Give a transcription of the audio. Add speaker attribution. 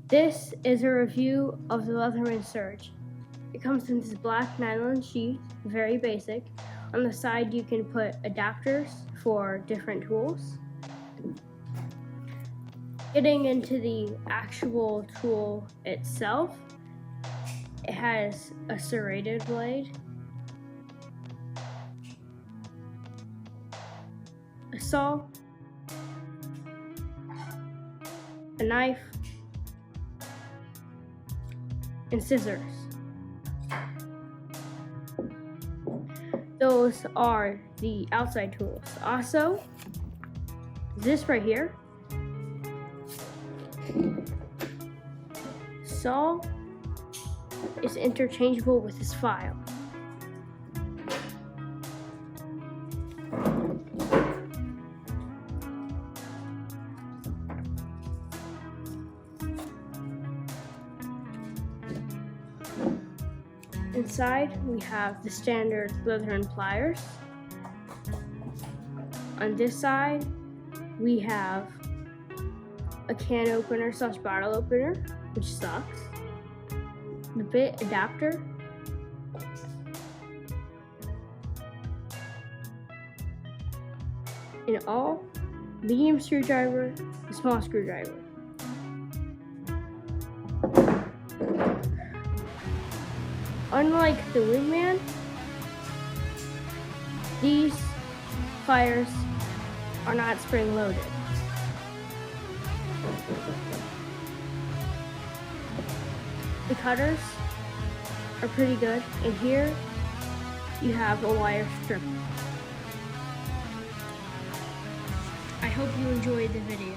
Speaker 1: This is a review of the Leatherman Surge. It comes in this black nylon sheet, very basic. On the side you can put adapters for different tools. Getting into the actual tool itself, it has a serrated blade, a saw, a knife, and scissors. Those are the outside tools. Also, this right here, saw, is interchangeable with this file. Inside, we have the standard Leatherman pliers. On this side, we have a can opener / bottle opener, which sucks. The bit adapter. In all, medium screwdriver, a small screwdriver. Unlike the Wingman, these pliers are not spring-loaded. The cutters are pretty good, and here you have a wire strip. I hope you enjoyed the video.